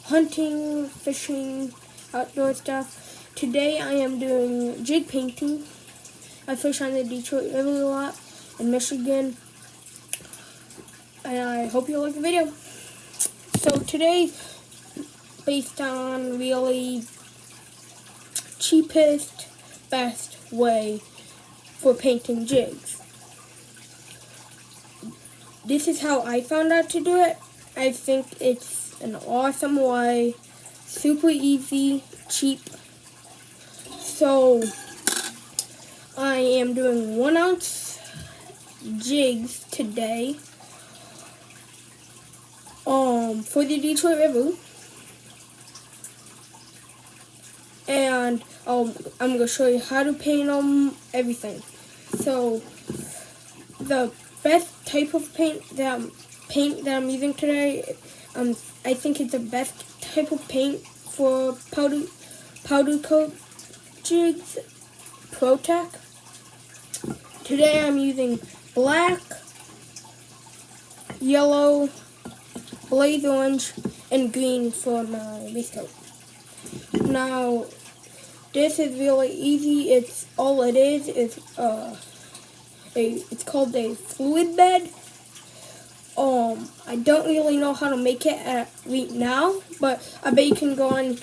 hunting, fishing, outdoor stuff. Today I am doing jig painting. I fish on the Detroit River a lot in Michigan, and I hope you like the video. So today's based on really cheapest, best way for painting jigs. This is how I found out to do it. I think it's an awesome way, super easy, cheap. So I am doing 1 ounce jigs today for the Detroit River, and I'm gonna show you how to paint them, everything. So the best type of paint that I'm using today, I think it's the best type of paint for powder coat jigs, Protec. Today I'm using black, yellow, blaze orange, and green for my base coat. Now this is really easy. It's all it is. It's called a fluid bed. I don't really know how to make it right now, but I bet you can go on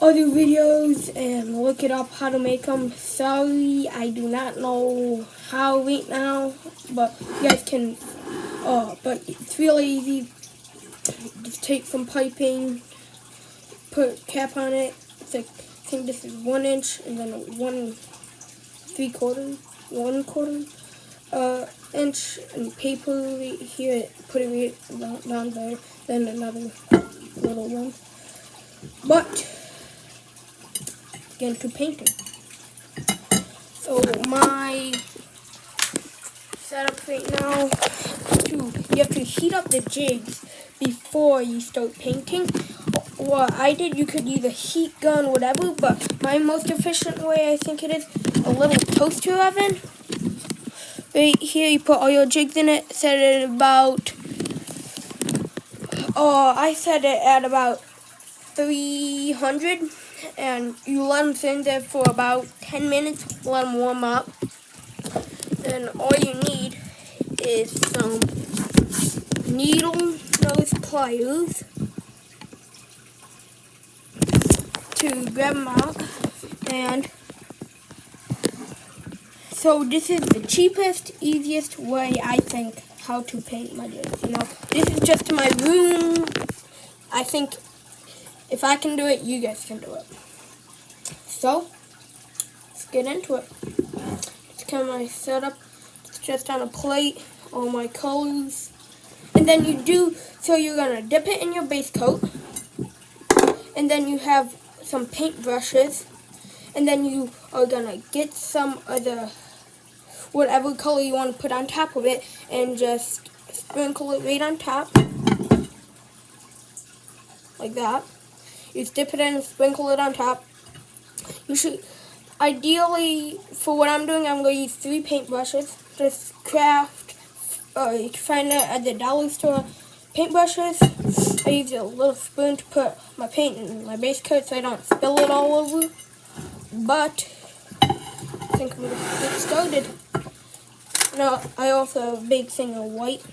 other videos and look it up how to make them. Sorry, I do not know how right now, but you guys can. But it's really easy. Just take some piping, put a cap on it. It's like, I think this is 1 inch, and then 1 inch, and paper right here. Put it right down there. Then another little one. But get into painting. So my setup right now, you have to heat up the jigs before you start painting. What I did, you could use a heat gun, whatever, but my most efficient way, I think it is, a little toaster oven. Right here, you put all your jigs in it, set it at about, I set it at about 300, and you let them sit in there for about 10 minutes, let them warm up. Then all you need is some needle nose pliers to grab them out. And so this is the cheapest, easiest way, I think, how to paint my jigs. You know, this is just my room. I think if I can do it, you guys can do it. So let's get into it. It's kind of my setup. It's just on a plate, all my colors. And then you're gonna dip it in your base coat. And then you have some paint brushes. And then you are gonna get some other, whatever color you want to put on top of it, and just sprinkle it right on top. Like that. You dip it in and sprinkle it on top. You should, ideally, for what I'm doing, I'm going to use 3 paintbrushes. Just craft, you can find it at the dollar store. Paintbrushes. I use a little spoon to put my paint in my base coat so I don't spill it all over. But I think I'm going to get started. Now, I also have a big thing of white.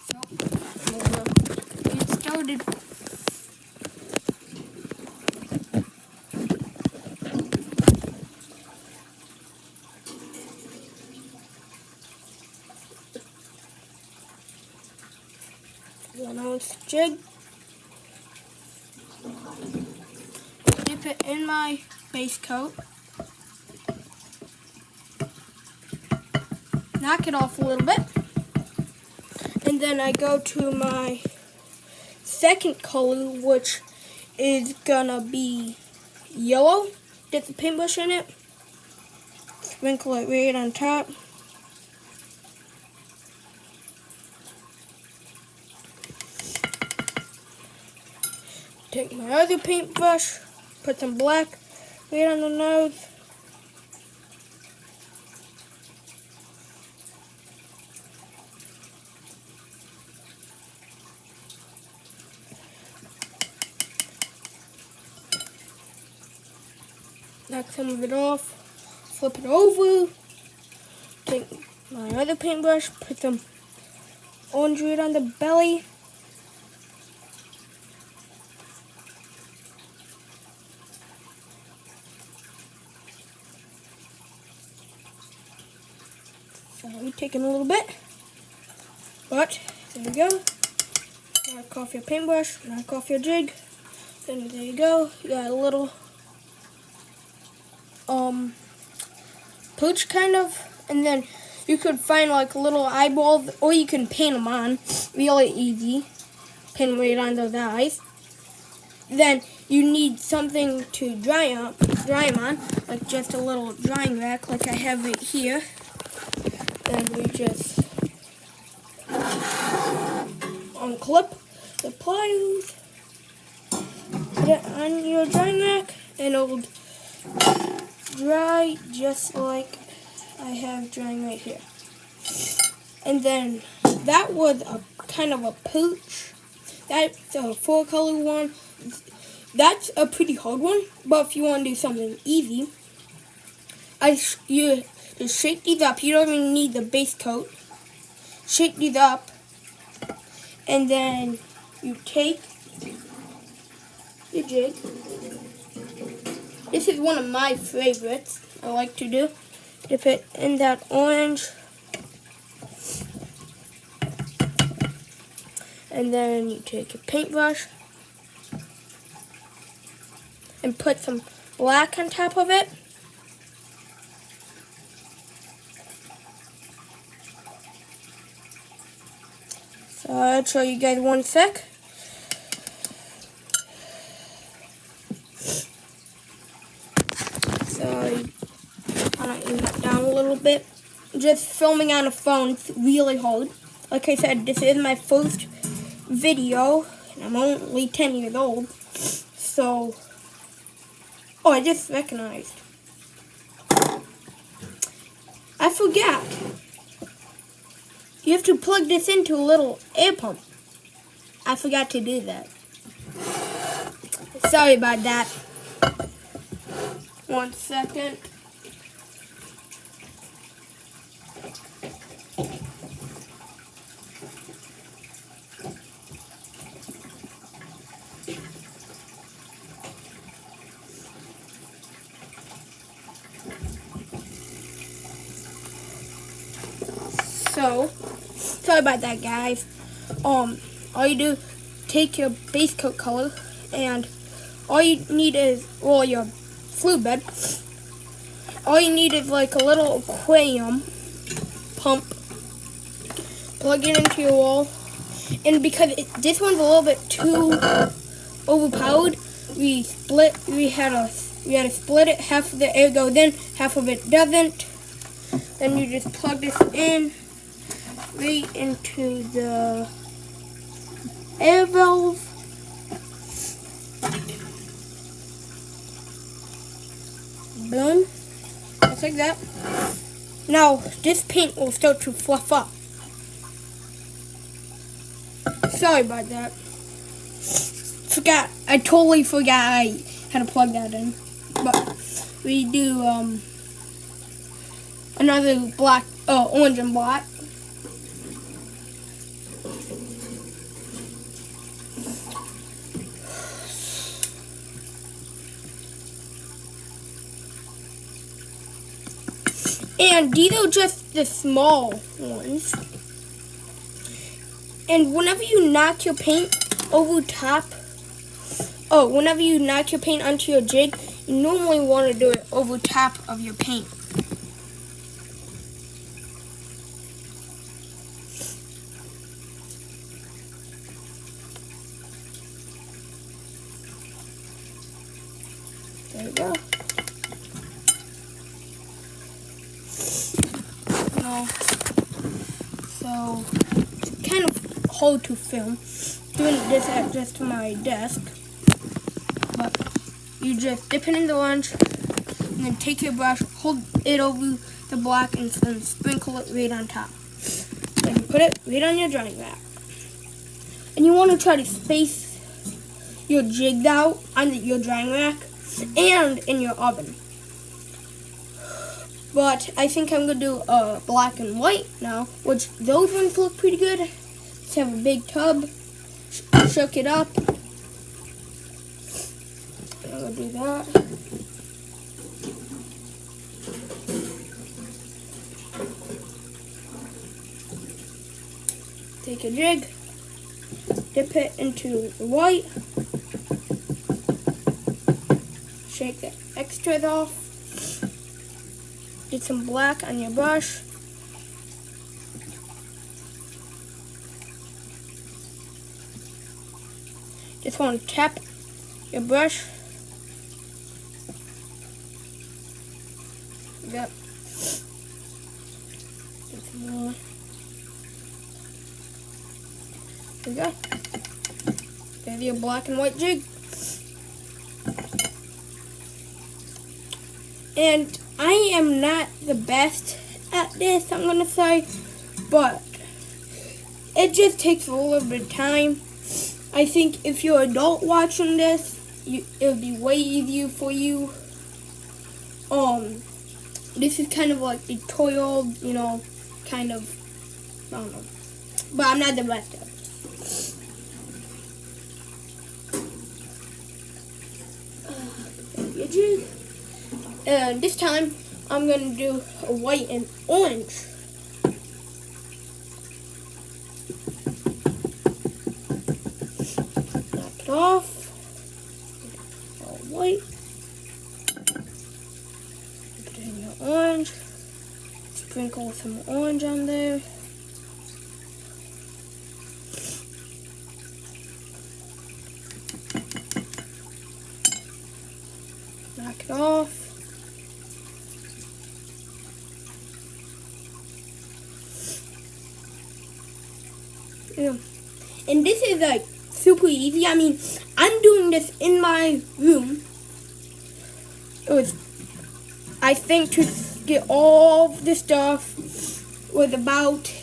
So, I'm going to get started. One ounce jig. Dip it in my base coat. Knock it off a little bit. And then I go to my second color, which is gonna be yellow. Dip the paintbrush in it. Sprinkle it right on top. Take my other paintbrush, put some black right on the nose. knock some of it off, flip it over, take my other paintbrush, put some orange red on the belly. Sorry, taking a little bit, but there you go. Knock off your paintbrush, knock off your jig, then there you go. You got a little pooch kind of, and then you could find like little eyeballs, or you can paint them on. Really easy. Paint them right on those eyes. Then you need something to dry them on, like just a little drying rack, like I have right here. Then we just unclip the pliers, put it on your drying rack, and it'll dry just like I have drying right here. And then that was a kind of a pooch. That's a 4-color one. That's a pretty hard one, but if you want to do something easy, you just shake these up. You don't even need the base coat. Shake these up, and then you take your jig. This is one of my favorites I like to do. Dip it in that orange. And then you take your paintbrush and put some black on top of it. So I'll show you guys one sec. So I'll aim that down a little bit. Just filming on a phone, it's really hard. Like I said, this is my first video, and I'm only 10 years old. So, oh, I just recognized. I forgot. You have to plug this into a little air pump. I forgot to do that. Sorry about that. 1 second. So, sorry about that, guys. All you do, take your base coat color, and all you need is, well, your fluid bed. All you need is like a little aquarium pump. Plug it into your wall, and because this one's a little bit too overpowered, we had to split it. Half of the air goes in, half of it doesn't. Then you just plug this in right into the air valve. Boom. Just like that. Now, this paint will start to fluff up. Sorry about that. I totally forgot how to plug that in. But we do another black, orange and black. And these are just the small ones. And whenever you knock your paint over top, whenever you knock your paint onto your jig, you normally want to do it over top of your paint. There you go. So it's kind of hard to film doing this at just my desk, but you just dip it in the orange and then take your brush, hold it over the black, and then sprinkle it right on top. Then you put it right on your drying rack, and you want to try to space your jigs out on your drying rack and in your oven. But I think I'm going to do black and white now, which those ones look pretty good. Let's have a big tub. Shook it up. I'm going to do that. Take a jig. Dip it into the white. Shake the extras off. Get some black on your brush. Just want to tap your brush. Yep. Get some more. There we go. There's your black and white jig. And I am not the best at this, I'm going to say, but it just takes a little bit of time. I think if you're an adult watching this, it'll be way easier for you. This is kind of like the tutorial, kind of, I don't know. But I'm not the best at it. Your jig. And this time, I'm going to do a white and orange. Knock it off. All white. Put it in your orange. Sprinkle some orange on there. Knock it off. Yeah. And this is like super easy. I mean, I'm doing this in my room. It was, I think, to get all the stuff was about,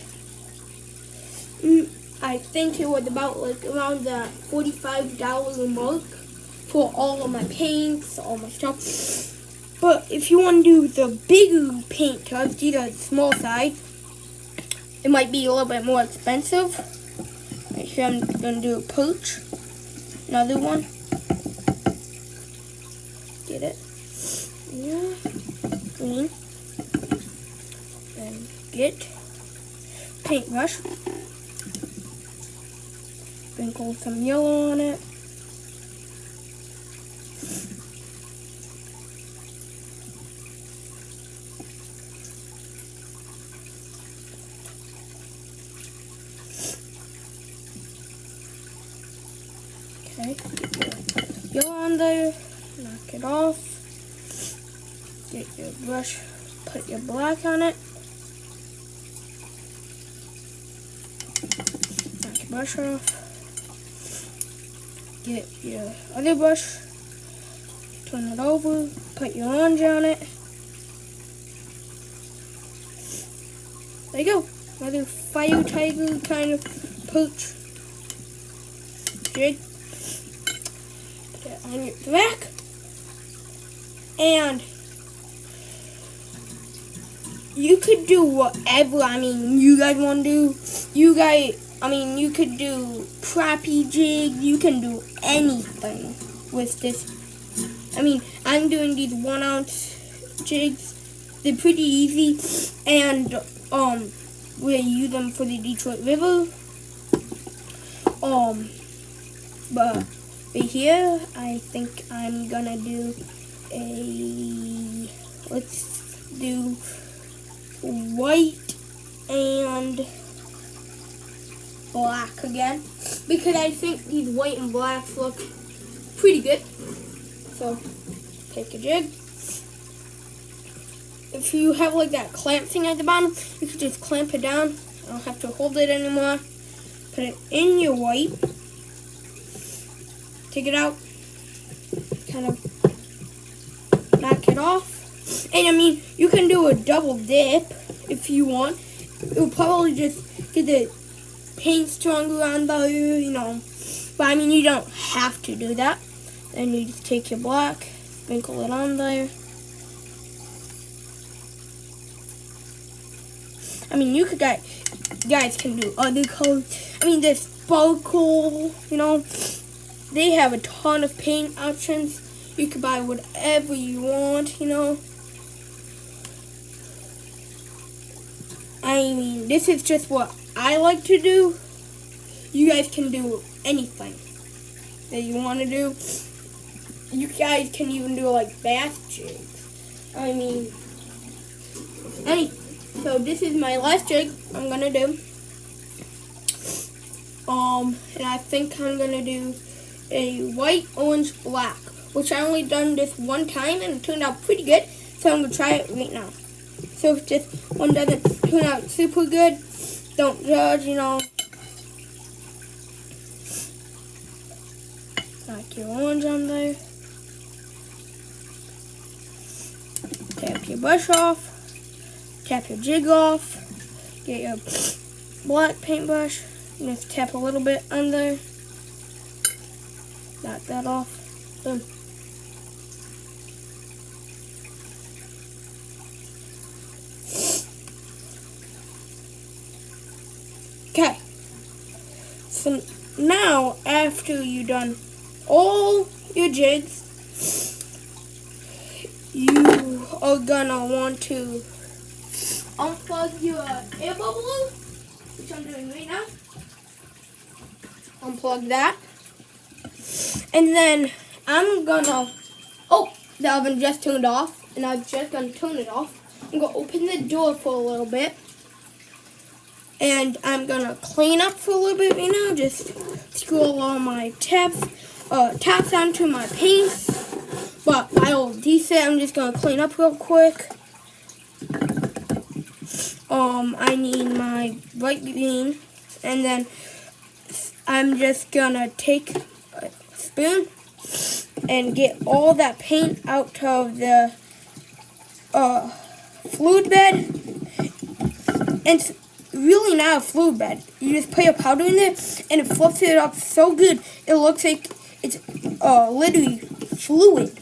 I think it was about like around the $45 mark for all of my paints, all my stuff. But if you want to do the bigger paint tubs, these are the small size, it might be a little bit more expensive. Right here I'm going to do a perch. Another one. Get it? Yeah. Green. And get paintbrush. Sprinkle some yellow on it. Okay, get your yellow on there, knock it off, get your brush, put your black on it, knock your brush off, get your other brush, turn it over, put your orange on it. There you go, another fire tiger kind of perch jig. On your back, and you could do whatever, you guys want to do. You could do crappy jig, you can do anything with this. I'm doing these 1 ounce jigs. They're pretty easy, and we use them for the Detroit River. But right here, I think I'm gonna do let's do white and black again, because I think these white and blacks look pretty good. So, take a jig. If you have like that clamp thing at the bottom, you can just clamp it down. I don't have to hold it anymore. Put it in your white. Take it out, kind of knock it off. And you can do a double dip if you want. It will probably just get the paint stronger on there, But you don't have to do that. Then you just take your black, sprinkle it on there. I mean, you guys can do other colors. I mean, there's sparkle, you know. They have a ton of paint options. You can buy whatever you want, you know. I mean, this is just what I like to do. You guys can do anything that you want to do. You guys can even do like bath jigs. I mean, anything. So this is my last jig I'm gonna do. And I think I'm gonna do a white, orange, black, which I only done this one time and it turned out pretty good. So I'm gonna try it right now. So if this one doesn't turn out super good, don't judge, you know. Knock your orange on there. Tap your brush off. Tap your jig off. Get your black paintbrush. Just tap a little bit on there. Knock that off. Boom. Okay. So now, after you've done all your jigs, you are gonna want to unplug your air bubble, which I'm doing right now. Unplug that. And then I'm gonna, the oven just turned off, and I'm just gonna turn it off. I'm gonna open the door for a little bit. And I'm gonna clean up for a little bit right now. Just scroll all my taps onto my paints. But I'll de-set. I'm just gonna clean up real quick. I need my bright green, and then I'm just gonna take a spoon and get all that paint out of the fluid bed. And it's really not a fluid bed. You just put your powder in there, and it fluffs it up so good. It looks like it's literally fluid,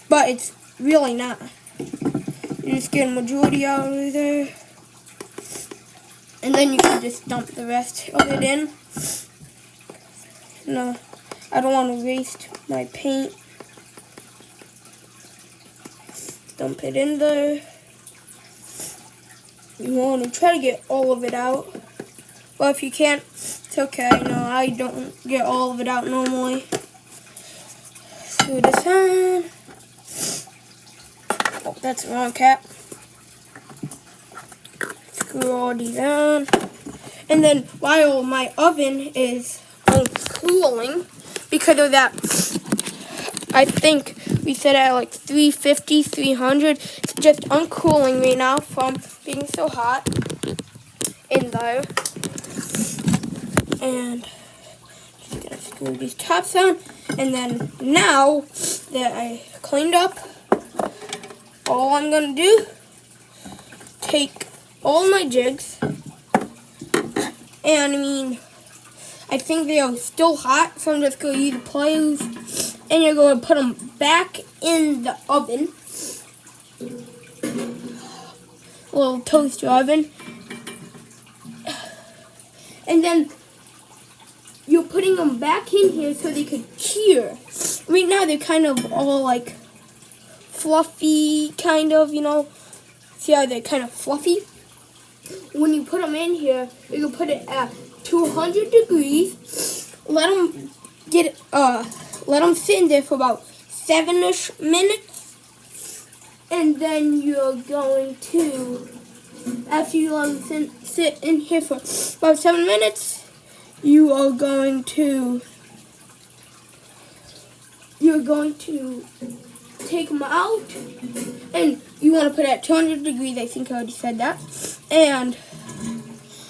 but it's really not. You just get a majority out of there, and then you can just dump the rest of it in. No, I don't want to waste my paint. Dump it in there. You want to try to get all of it out. But if you can't, it's okay. No, I don't get all of it out normally. Screw this on. Oh, that's the wrong cap. Screw all these on. And then while my oven is uncooling, because of that, I think we set it at like 350, 300. It's just uncooling right now from being so hot in there. And just gonna screw these tops on. And then now that I cleaned up, all I'm gonna do, take all my jigs, and I think they are still hot, so I'm just gonna use the pliers, and you're gonna put them back in the oven, little toaster oven, and then you're putting them back in here so they could cure. Right now they're kind of all like fluffy, kind of, you know. See how they're kind of fluffy? When you put them in here, you can put it at 200 degrees. Let them sit in there for about 7-ish minutes, and then you're going to, after you let them sit in here for about 7 minutes, you're going to take them out, and you want to put it at 200 degrees. I think I already said that. And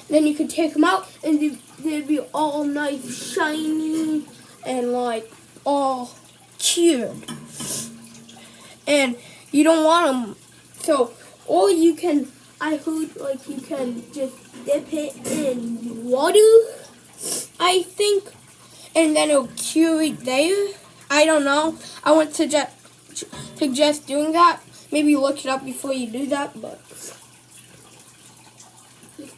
then you can take them out, and they'd be all nice, shiny, and like all cured. And you don't want them, so, or you can, I heard like you can just dip it in water, I think, and then it'll cure it there. I don't know. I wouldn't suggest doing that. Maybe look it up before you do that, but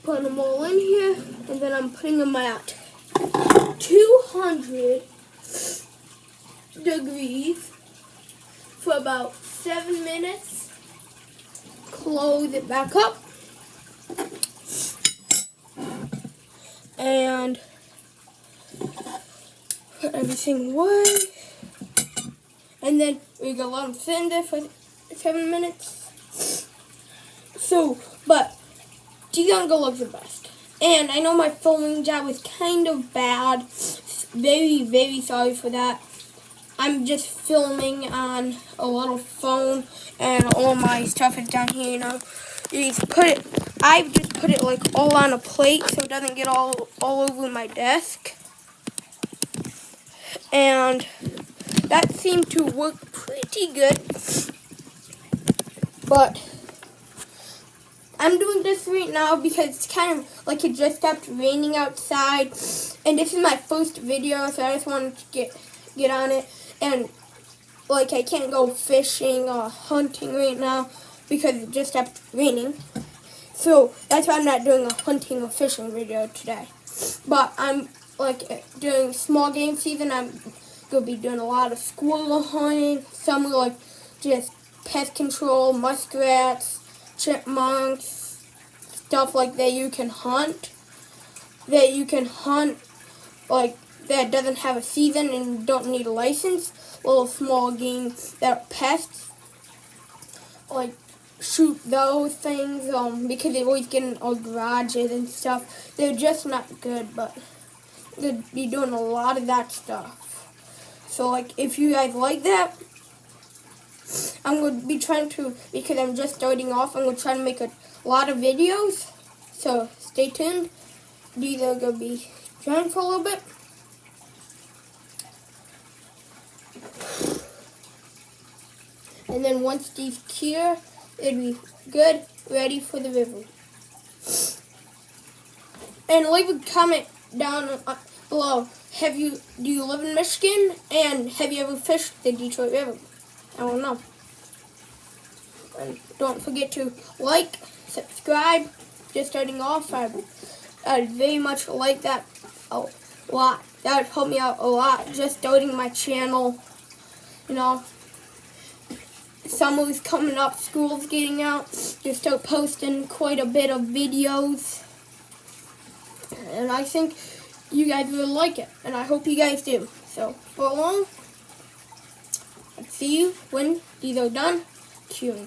putting them all in here, and then I'm putting them at 200 degrees for about 7 minutes. Close it back up. And put everything away. And then we go let them sit in there for 7 minutes. So, but degunk looks the best. And I know my filming job was kind of bad. Very, very sorry for that. I'm just filming on a little phone, and all my stuff is down here, you know. You just put it, I've just put it like all on a plate so it doesn't get all over my desk. And that seemed to work pretty good. But I'm doing this right now because it's kind of like it just stopped raining outside. And this is my first video, so I just wanted to get on it. And like I can't go fishing or hunting right now because it just stopped raining. So that's why I'm not doing a hunting or fishing video today. But I'm like during small game season, I'm gonna be doing a lot of squirrel hunting. Some are like just pest control, muskrats, chipmunks, stuff like that you can hunt. That you can hunt like that doesn't have a season and don't need a license. Little small game that are pests. Like shoot those things because they always get in our garages and stuff. They're just not good, but they'll be doing a lot of that stuff. So like if you guys like that, I'm going to be trying to, because I'm just starting off, I'm going to try to make a lot of videos. So stay tuned. These are going to be drying for a little bit. And then once these cure, it'll be good, ready for the river. And leave a comment down below. Do you live in Michigan? And have you ever fished the Detroit River? I don't know. And don't forget to like, subscribe. Just starting off, I'd very much like that a lot. That would help me out a lot. Just starting my channel, you know. Summer's coming up, school's getting out. Just start posting quite a bit of videos. And I think you guys will like it. And I hope you guys do. So, for long, I'll see you when these are done curing.